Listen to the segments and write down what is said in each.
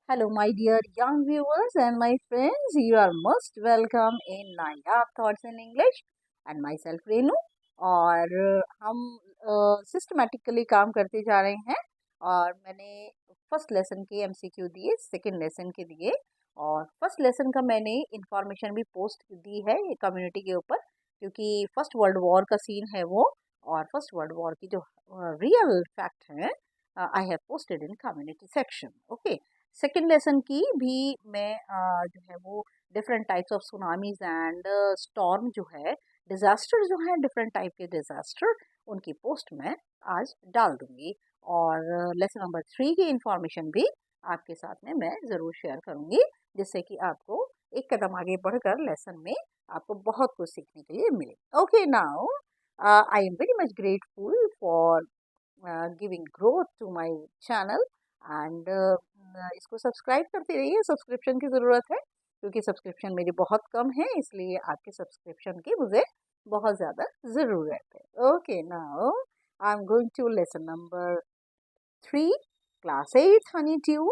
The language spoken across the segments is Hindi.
Hello, my dear young viewers and my friends. You are most welcome in Nayab Thoughts in English and myself Renu. और हम सिस्टमेटिकली काम करते जा रहे हैं और मैंने फर्स्ट लेसन के एमसीक्यू दिए, सेकंड लेसन के दिए और फर्स्ट लेसन का मैंने इंफॉर्मेशन भी पोस्ट दी है ये कम्युनिटी के ऊपर, क्योंकि फर्स्ट वर्ल्ड वॉर का सीन है वो। और फर्स्ट वर्ल्ड वॉर की जो रियल फैक्ट है I have posted in community section. Okay, second lesson की भी मैं जो है वो different types of tsunamis and storm जो है, डिजास्टर जो है, डिफरेंट टाइप के डिजास्टर, उनकी पोस्ट मैं आज डाल दूंगी। और लेसन नंबर 3 की इंफॉर्मेशन भी आपके साथ में मैं ज़रूर शेयर करूंगी, जिससे कि आपको एक कदम आगे बढ़कर लेसन में आपको बहुत कुछ सीखने के लिए मिले। Okay, now I am very much grateful for giving growth to my channel and इसको सब्सक्राइब करते रहिए। सब्सक्रिप्शन की ज़रूरत है क्योंकि सब्सक्रिप्शन मेरी बहुत कम है, इसलिए आपके सब्सक्रिप्शन की मुझे बहुत ज़्यादा ज़रूरत है। Okay, now I am going to lesson number 3, class 8 Honeydew,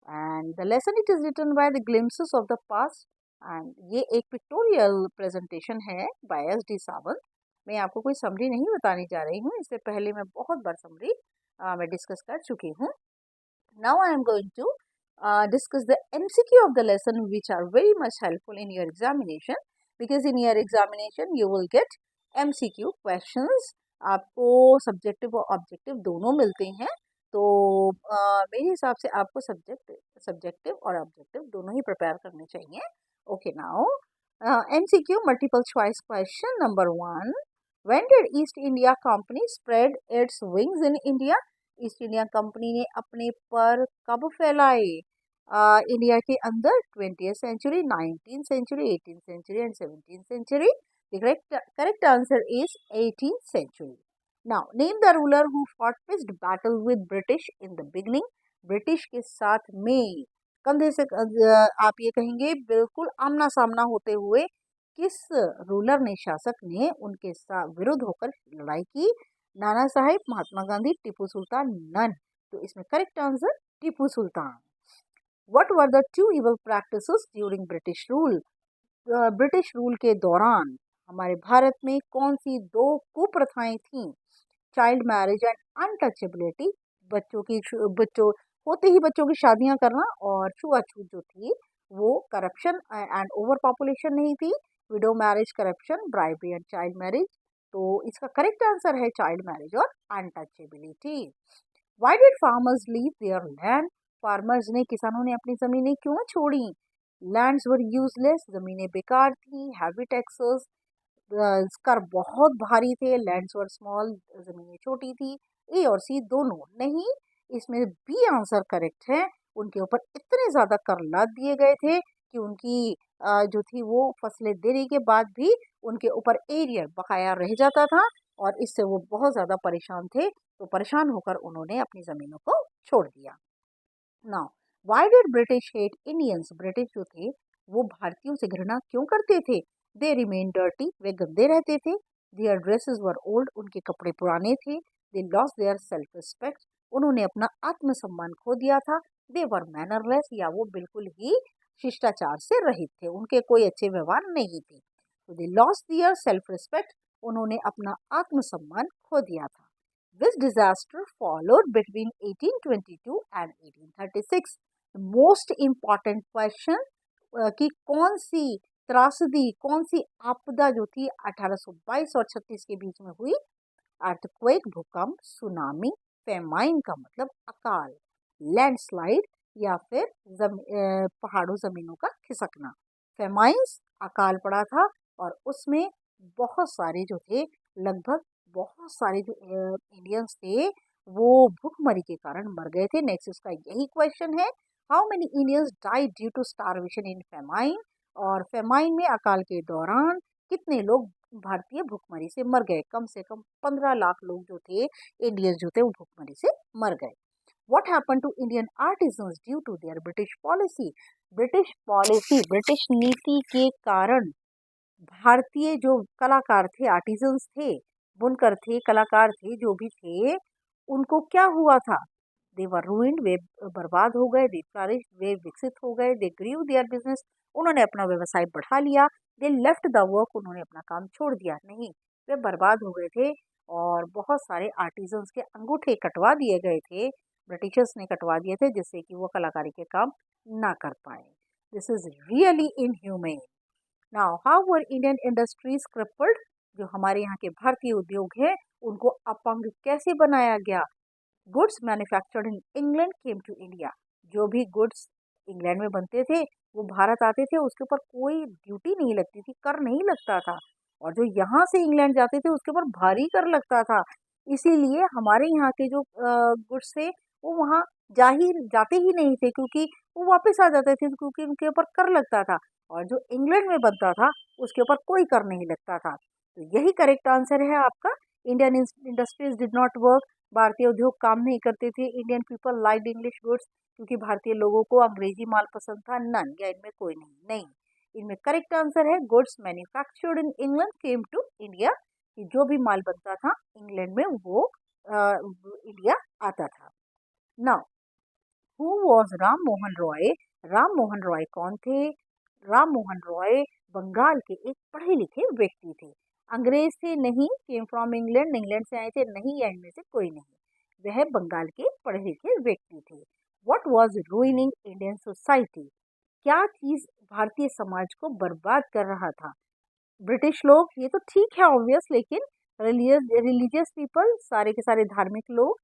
and the lesson it is written by the glimpses of the past. And ये एक पिक्टोरियल प्रेजेंटेशन है बाय एस डी सावंत। मैं आपको कोई समरी नहीं बताने जा रही हूँ, इससे पहले मैं बहुत बार समरी मैं डिस्कस कर चुकी हूँ। Now I am going to discuss the MCQ of the lesson, which are very much helpful in your examination, because in your examination you will get MCQ questions. आपको सब्जेक्टिव और ऑब्जेक्टिव दोनों मिलते हैं, तो मेरे हिसाब से आपको सब्जेक्टिव और ऑब्जेक्टिव दोनों ही प्रिपेयर करने चाहिए। Okay, now MCQ multiple choice question number 1, when did East India Company spread its wings in India? East India Company ने अपने पर कब फैलाए इंडिया के अंदर? 20th century, 19th century, 18th century and 17th century. The correct answer is 18th century. Now name the ruler who fought first battle with British in the beginning. British के साथ में कंधे से आप ये कहेंगे बिल्कुल आमना सामना होते हुए किस रूलर ने, शासक ने उनके साथ विरुद्ध होकर लड़ाई की? नाना साहेब, महात्मा गांधी, टीपू सुल्तान, नन। तो इसमें correct answer Tipu Sultan. What were the two evil practices during British rule? British rule के दौरान हमारे भारत में कौन सी दो कुप्रथाएं थीं? चाइल्ड मैरिज एंड अनटचेबिलिटी, बच्चों होते ही बच्चों की शादियां करना, और छुआछूत जो थी वो करप्शन एंड ओवर पॉपुलेशन नहीं थी। Window marriage, corruption, bribery and child marriage. तो इसका करेक्ट आंसर है चाइल्ड मैरिज और untouchability. Why did farmers leave their land? Farmers ने, किसानों ने अपनी जमीनें क्यों छोड़ी? लैंड्स वर यूजलेस, जमीनें बेकार थी। हैवी टैक्सेस, कर बहुत भारी थे। लैंड्स वर स्मॉल, जमीनें छोटी थी। ए और सी दोनों नहीं, इसमें बी आंसर करेक्ट है। उनके ऊपर इतने ज्यादा कर लाद दिए गए थे कि उनकी जो थी वो फसलें देने के बाद भी उनके ऊपर एरियर बकाया रह जाता था और इससे वो बहुत ज्यादा परेशान थे। तो परेशान होकर उन्होंने अपनी जमीनों को छोड़ दिया। Now why did British hate Indians? British जो थे वो भारतीयों से घृणा क्यों करते थे? दे रिमेन डर्टी, वे गंदे रहते थे। देयर ड्रेसेस वर ओल्ड, उनके कपड़े पुराने थे। They lost their self respect, उन्होंने अपना आत्मसम्मान खो दिया था। दे वर मैनरलेस, या वो बिल्कुल ही शिष्टाचार से रहित थे, उनके कोई अच्छे व्यवहार नहीं थे। तो they lost their self respect, उन्होंने अपना आत्मसम्मान खो दिया था। This disaster followed between 1822 and 1836. The most important question कि कौन सी त्रासदी, कौन सी आपदा जो थी 1822 और 36 के बीच में हुई? अर्थक्वेक, भूकंप, सुनामी, फेमाइन का मतलब अकाल, लैंडस्लाइड, या फिर पहाड़ों जमीनों का खिसकना। फेमाइंस, अकाल पड़ा था और उसमें बहुत सारे जो थे, लगभग बहुत सारे जो इंडियंस थे वो भूखमरी के कारण मर गए थे। नेक्स्ट इसका यही क्वेश्चन है, how many Indians died due to starvation in famine? और फेमाइन में, अकाल के दौरान कितने लोग भारतीय भूखमरी से मर गए? कम से कम 15 लाख लोग जो थे, इंडियंस जो थे, वो भूखमरी से मर गए। What happened to Indian artisans due to their British policy? British policy, British नीति के कारण भारतीय जो कलाकार थे, आर्टिजन्स थे, बुनकर थे, कलाकार थे, जो भी थे, उनको क्या हुआ था? दे वर रूइंड, वे बर्बाद हो गए, दे फ्लरिश्ड, वे विकसित हो गए, दे ग्रीव देयर बिजनेस, उन्होंने अपना व्यवसाय बढ़ा लिया, दे लेफ्ट द वर्क, उन्होंने अपना काम छोड़ दिया। नहीं, वे बर्बाद हो गए थे और बहुत सारे आर्टिजन्स के अंगूठे कटवा दिए गए थे, ब्रिटिशर्स ने कटवा दिए थे, जिससे कि वो कलाकारी के काम ना कर पाए। This is really inhumane. Now how were Indian industries crippled, जो हमारे यहाँ के भारतीय उद्योग हैं उनको अपंग कैसे बनाया गया। Goods manufactured in England came to India, जो भी गुड्स इंग्लैंड में बनते थे वो भारत आते थे, उसके ऊपर कोई ड्यूटी नहीं लगती थी, कर नहीं लगता था, और जो यहाँ से इंग्लैंड जाते थे उसके ऊपर भारी कर लगता था। इसीलिए हमारे यहाँ के जो गुड्स थे वो वहाँ जाते ही नहीं थे, क्योंकि वो वापस आ जाते थे, क्योंकि उनके ऊपर कर लगता था, और जो इंग्लैंड में बनता था उसके ऊपर कोई कर नहीं लगता था। तो यही करेक्ट आंसर है आपका। Indian industries did not work, भारतीय उद्योग काम नहीं करते थे। Indian people like English goods, क्योंकि भारतीय लोगों को अंग्रेजी माल पसंद था। नन, या इनमें कोई नहीं। नहीं, इनमें करेक्ट आंसर है goods manufactured in England came to India, कि जो भी माल बनता था इंग्लैंड में वो इंडिया आता था। Now who was Ram Mohan Roy, Ram Mohan Roy कौन थे। राम मोहन रॉय बंगाल के एक पढ़े लिखे व्यक्ति थे। अंग्रेज थे नहीं, केम फ्रॉम इंग्लैंड, इंग्लैंड से आए थे नहीं, या इनमें से कोई नहीं। वह बंगाल के पढ़े लिखे व्यक्ति थे। What was ruining Indian society, क्या चीज भारतीय समाज को बर्बाद कर रहा था। ब्रिटिश लोग, ये तो ठीक है ऑब्वियस, लेकिन रिलीजियस पीपल, सारे के सारे धार्मिक लोग,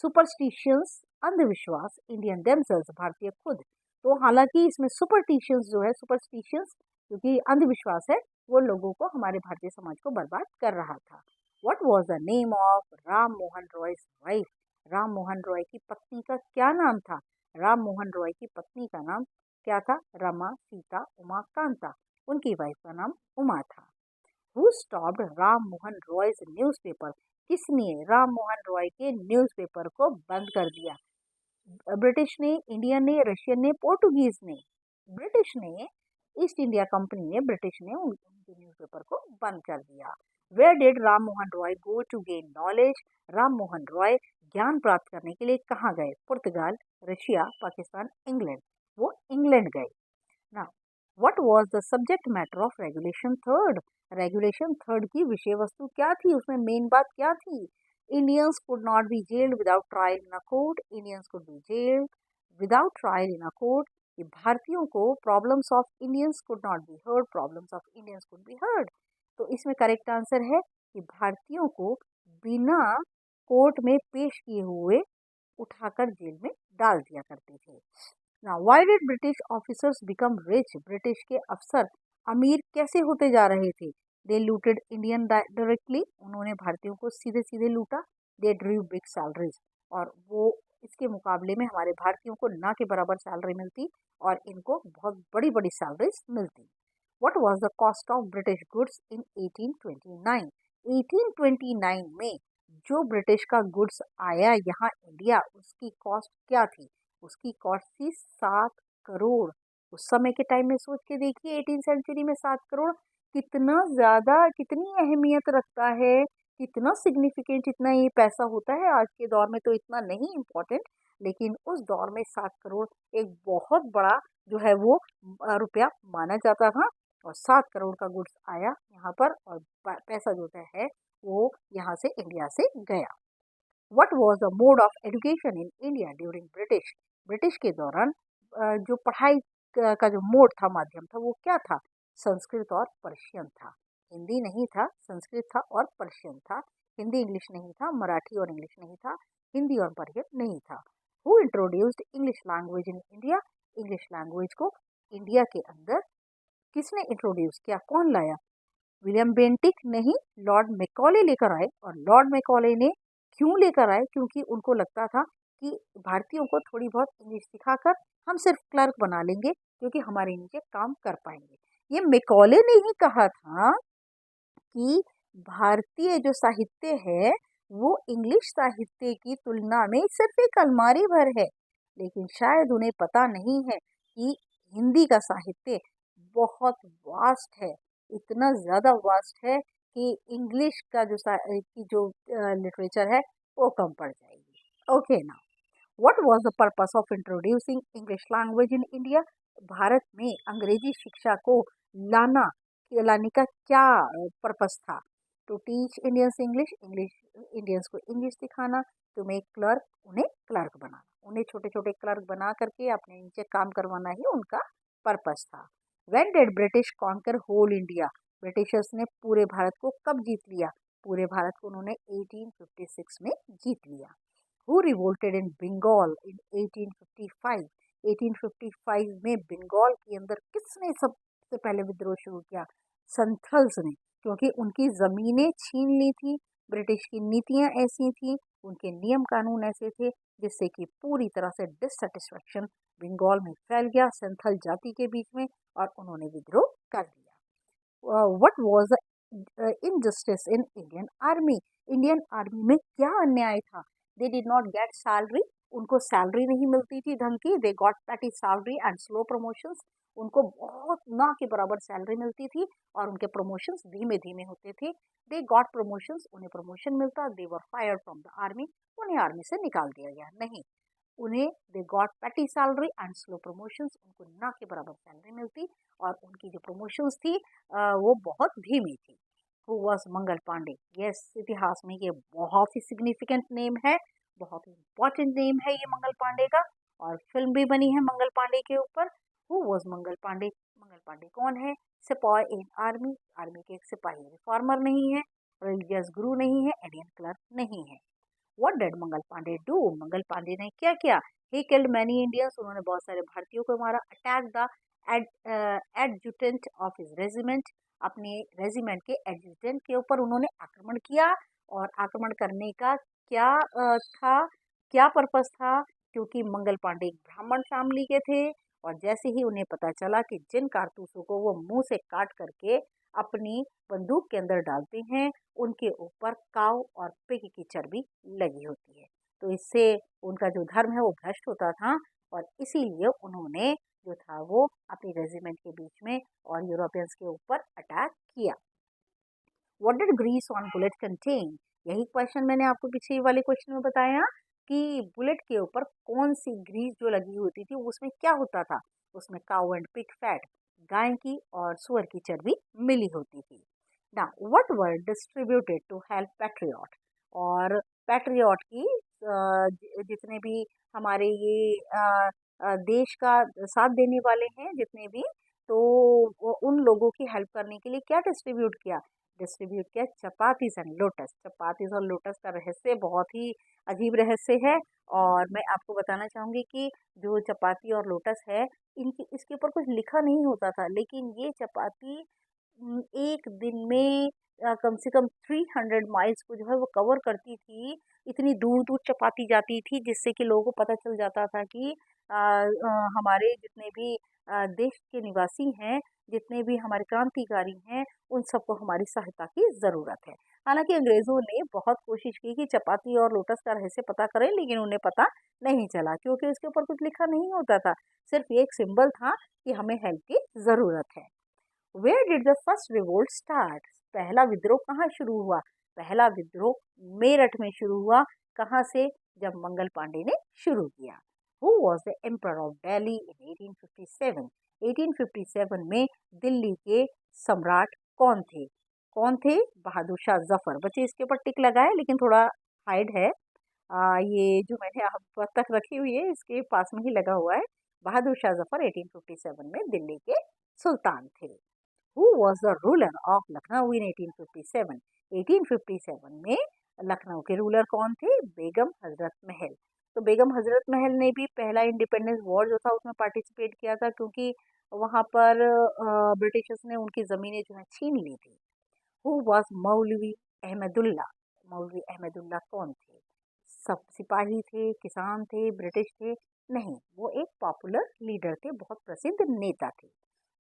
सुपरस्टिशियंस अंधविश्वास, इंडियन देमसेल्स भारतीय खुद। तो हालांकि इसमें सुपरस्टिशियंस जो है, सुपरस्टिशियंस क्योंकि अंधविश्वास है, वो लोगों को, हमारे भारतीय समाज को बर्बाद कर रहा था। What was the name of Ram Mohan Roy's wife, Ram Mohan Roy की पत्नी का क्या नाम था। राम मोहन रॉय की पत्नी का नाम क्या था। रमा, सीता, उमा, कांता। उनकी वाइफ का नाम उमा था। Who stopped Ram Mohan Roy's newspaper, किसने राम मोहन रॉय के न्यूज़पेपर को बंद कर दिया। ब्रिटिश ने, इंडियन ने, रशियन ने, पोर्टुगीज ने। ब्रिटिश ने, ईस्ट इंडिया कंपनी ने, ब्रिटिश ने उनके न्यूज़पेपर को बंद कर दिया। Where did Ram Mohan Roy go to gain knowledge, Ram Mohan Roy ज्ञान प्राप्त करने के लिए कहाँ गए। पुर्तगाल, रशिया, पाकिस्तान, इंग्लैंड। वो इंग्लैंड गए ना। What was the subject matter of regulation third, regulation third की विषय वस्तु क्या थी, उसमें मेन बात क्या थी। Indians could not be gelled without trial in a court, Indians could be gelled without trial in a court. कि भारतीयों को problems of Indians could not be heard, problems of Indians could be heard. तो इसमें करेक्ट आंसर है कि भारतीयों को बिना कोर्ट में पेश किए हुए उठाकर जेल में डाल दिया करते थे। Now, why did British officers become rich? British के अफसर अमीर कैसे होते जा रहे थे। They looted Indian directly, उन्होंने भारतीयों को सीधे सीधे लूटा। They drew big salaries, और वो इसके मुकाबले में हमारे भारतीयों को ना के बराबर सैलरी मिलती, और इनको बहुत बड़ी बड़ी सैलरीज मिलती। What was the cost of British goods in 1829? 1829 में जो ब्रिटिश का गुड्स आया यहाँ इंडिया, उसकी कॉस्ट क्या थी। उसकी कॉस्ट थी 7 करोड़। उस समय के टाइम में सोच के देखिए, 18 सेंचुरी में 7 करोड़ कितना ज्यादा, कितनी अहमियत रखता है, कितना सिग्निफिकेंट, इतना ये पैसा होता है। आज के दौर में तो इतना नहीं इम्पोर्टेंट, लेकिन उस दौर में 7 करोड़ एक बहुत बड़ा जो है वो रुपया माना जाता था। और 7 करोड़ का गुड्स आया यहाँ पर, और पैसा जो है वो यहाँ से इंडिया से गया। What was the mode of education in India during British? British के दौरान जो पढ़ाई का जो मोड था, माध्यम था, वो क्या था। संस्कृत और पर्शियन था। हिंदी नहीं था, संस्कृत था और पर्शियन था। हिंदी इंग्लिश नहीं था, मराठी और इंग्लिश नहीं था, हिंदी और पर्शियन नहीं था। Who introduced English language in India, English language को इंडिया के अंदर किसने इंट्रोड्यूस किया, कौन लाया। विलियम बेंटिक नहीं, लॉर्ड मैकॉले लेकर आए। और लॉर्ड मैकॉले ने क्यों लेकर आए, क्योंकि उनको लगता था कि भारतीयों को थोड़ी बहुत इंग्लिश सिखाकर हम सिर्फ क्लर्क बना लेंगे, क्योंकि हमारे नीचे काम कर पाएंगे। ये मैकॉले ने ही कहा था कि भारतीय जो साहित्य है वो इंग्लिश साहित्य की तुलना में सिर्फ एक अलमारी भर है। लेकिन शायद उन्हें पता नहीं है कि हिंदी का साहित्य बहुत वास्ट है, इतना ज़्यादा वास्ट है कि इंग्लिश का जो की जो लिटरेचर है वो कम पड़ जाएगी। ओके ना, what was the purpose of introducing English language in India? Bharat में अंग्रेजी शिक्षा को लाना लाने का क्या पर्पस था? To teach Indians English, English Indians को इंग्लिश सिखाना, टू मेक क्लर्क, उन्हें क्लर्क बनाना, उन्हें छोटे छोटे क्लर्क बना करके अपने नीचे काम करवाना ही उनका पर्पस था। When did British conquer whole India? Britishers ने पूरे भारत को कब जीत लिया? पूरे भारत को उन्होंने 1856 में जीत लिया। हु रिवोल्टेड इन बंगाल इन 1855? 1855 में बंगाल के अंदर किसने सबसे पहले विद्रोह शुरू किया? संथल्स ने, क्योंकि उनकी जमीनें छीन ली थी। ब्रिटिश की नीतियां ऐसी थी, उनके नियम कानून ऐसे थे, जिससे कि पूरी तरह से डिससेटिस्फेक्शन बंगाल में फैल गया संथल जाति के बीच में, और उन्होंने विद्रोह कर दिया। What was injustice in Indian army? Indian army में क्या अन्याय था? They did not get salary, उनको सैलरी नहीं मिलती थी ढंग की। They got petty salary and slow promotions, उनको बहुत ना के बराबर सैलरी मिलती थी और उनके प्रमोशंस धीमे धीमे होते थे। दे गॉट प्रमोशंस, उन्हें प्रमोशन मिलता, they were fired from the army, उन्हें आर्मी से निकाल दिया गया। नहीं, उन्हें they got petty salary and slow promotions, उनको ना के बराबर सैलरी मिलती और उनकी जो प्रमोशंस थी वो बहुत धीमी थी। Who was Mangal Pandey? Yes, इतिहास में ये बहुत ही सिग्निफिकेंट नेम है, बहुत ही इम्पोर्टेंट नेम है ये मंगल पांडे का, और फिल्म भी बनी है मंगल पांडे के ऊपर। Who was Mangal Pandey? मंगल पांडे कौन है? सिपाही इन आर्मी, आर्मी के एक सिपाही, रिफॉर्मर नहीं है, रिलीजियस गुरु नहीं है, इंडियन क्लर्क नहीं है। What did Mangal Pande do? Mangal Pande ने क्या किया? ही किल्ड मैनी इंडियंस, उन्होंने बहुत सारे भारतीयों को मारा। Attack the adjutant of his regiment, अपने रेजिमेंट के एडजुटेंट के ऊपर उन्होंने आक्रमण किया। और आक्रमण करने का क्या था, क्या पर्पस था? क्योंकि मंगल पांडे एक ब्राह्मण फैमिली के थे, और जैसे ही उन्हें पता चला कि जिन कारतूसों को वो मुंह से काट करके अपनी बंदूक के अंदर डालते हैं, उनके ऊपर काव और पिग की चर्बी लगी होती है, तो इससे उनका जो धर्म है वो भ्रष्ट होता था, और इसीलिए उन्होंने जो था वो अपनी रेजिमेंट के बीच में और यूरोपियंस के ऊपर अटैक किया। What did grease on bullet contain? यही क्वेश्चन मैंने आपको पिछले वाले क्वेश्चन में बताया कि बुलेट के ऊपर कौन सी ग्रीस जो लगी होती थी उसमें क्या होता था? उसमें काउ एंड पिग फैट, गाय की और सुअर की चर्बी मिली होती थी। ना, what were distributed to help patriot? और पैट्रियट की जितने भी हमारे ये देश का साथ देने वाले हैं जितने भी, तो उन लोगों की हेल्प करने के लिए क्या डिस्ट्रीब्यूट किया? डिस्ट्रीब्यूट किया चपातीज एंड लोटस। चपातीज और लोटस का रहस्य बहुत ही अजीब रहस्य है, और मैं आपको बताना चाहूंगी कि जो चपाती और लोटस है, इनकी इसके ऊपर कुछ लिखा नहीं होता था, लेकिन ये चपाती एक दिन में कम से कम 300 माइल्स को जो है वो कवर करती थी। इतनी दूर दूर चपाती जाती थी, जिससे कि लोगों को पता चल जाता था कि हमारे जितने भी देश के निवासी हैं, जितने भी हमारे क्रांतिकारी हैं, उन सबको हमारी सहायता की ज़रूरत है। हालांकि अंग्रेज़ों ने बहुत कोशिश की कि चपाती और लोटस का रहस्य पता करें, लेकिन उन्हें पता नहीं चला, क्योंकि उसके ऊपर कुछ लिखा नहीं होता था, सिर्फ ये एक सिंबल था कि हमें हेल्प की ज़रूरत है। Where did the first revolt start? पहला विद्रोह कहाँ शुरू हुआ? पहला विद्रोह मेरठ में शुरू हुआ। कहाँ से? जब मंगल पांडे ने शुरू किया। Who was the emperor of Delhi in 1857? 1857 में दिल्ली के सम्राट कौन थे? कौन थे? बहादुर शाह जफर। बच्चे इसके ऊपर टिक लगाए, लेकिन थोड़ा हाइड है। ये जो मैंने आप तक रखी हुई है इसके पास में ही लगा हुआ है। बहादुर शाह जफर 1857 में दिल्ली के सुल्तान थे। Who was the ruler of Lucknow in 1857? 1857 में लखनऊ के रूलर कौन थे? बेगम हजरत महल। तो बेगम हजरत महल ने भी पहला इंडिपेंडेंस वॉर जो था उसमें पार्टिसिपेट किया था, क्योंकि वहां पर ब्रिटिशर्स ने उनकी जमीनें जो है छीन ली थी। हु वॉज मौलवी अहमदुल्ला? मौलवी अहमदुल्ला कौन थे? सब सिपाही थे, किसान थे, ब्रिटिश थे? नहीं, वो एक पॉपुलर लीडर थे, बहुत प्रसिद्ध नेता थे।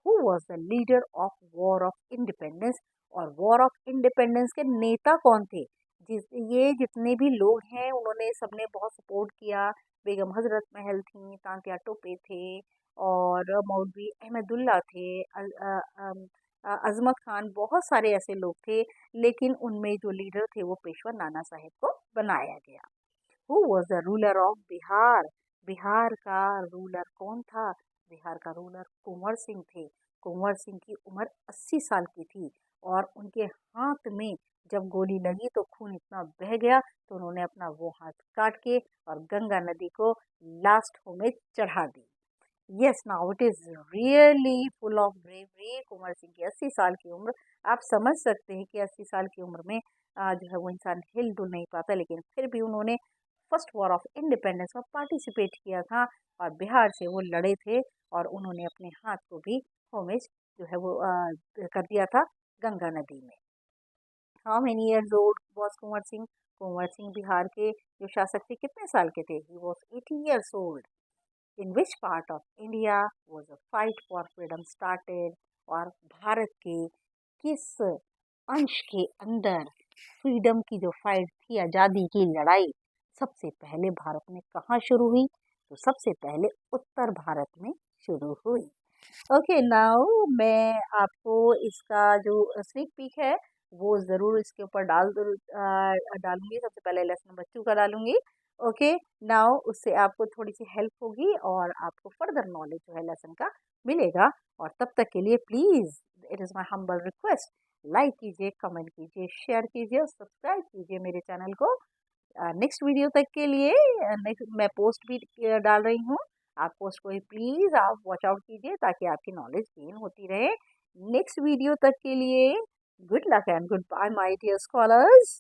Who was the leader of war of independence? और वॉर ऑफ इंडिपेंडेंस के नेता कौन थे? ये जितने भी लोग हैं उन्होंने सबने बहुत सपोर्ट किया। बेगम हजरत महल थी, तांत्या टोपे थे, और मौलवी अहमदुल्ला थे, अजमत खान, बहुत सारे ऐसे लोग थे, लेकिन उनमें जो लीडर थे वो पेशवा नाना साहेब को बनाया गया। Who was the ruler of Bihar? Bihar का रूलर कौन था? बिहार का रूलर कुंवर सिंह थे। कुंवर सिंह की उम्र 80 साल की थी और उनके हाथ में जब गोली लगी तो खून इतना बह गया तो उन्होंने अपना वो हाथ काट के और गंगा नदी को लास्ट में चढ़ा दी। Yes, now it is really full of bravery. Kunwar Singh की 80 साल की उम्र, आप समझ सकते हैं कि 80 साल की उम्र में जो है वो इंसान हिल डुल नहीं पाता, लेकिन फिर भी उन्होंने फर्स्ट वॉर ऑफ इंडिपेंडेंस में पार्टिसिपेट किया था और बिहार से वो लड़े थे और उन्होंने अपने हाथ को भी होमेज जो है वो कर दिया था गंगा नदी में। How many years old was Kunwar Singh? Kunwar Singh Bihar के जो शासक थे कितने साल के थे? He was 80 years old. In which part of India was a fight for freedom started? और भारत के किस अंश के अंदर फ्रीडम की जो फाइट थी, आज़ादी की लड़ाई, सबसे पहले भारत में कहाँ शुरू हुई? तो सबसे पहले उत्तर भारत में शुरू हुई। ओके, नाउ मैं आपको इसका जो स्नीक पीक है वो ज़रूर इसके ऊपर डालूंगी। सबसे पहले लेसन नंबर 2 का डालूंगी। ओके, नाउ उससे आपको थोड़ी सी हेल्प होगी और आपको फर्दर नॉलेज जो है लेसन का मिलेगा। और तब तक के लिए please, it is my humble request, like कीजिए, कमेंट कीजिए, शेयर कीजिए और सब्सक्राइब कीजिए मेरे चैनल को। नेक्स्ट वीडियो तक के लिए नेक्स्ट मैं पोस्ट भी डाल रही हूँ। आप पोस्ट को भी प्लीज़ आप वॉच आउट कीजिए ताकि आपकी नॉलेज गेन होती रहे। नेक्स्ट वीडियो तक के लिए good luck and goodbye my dear scholars.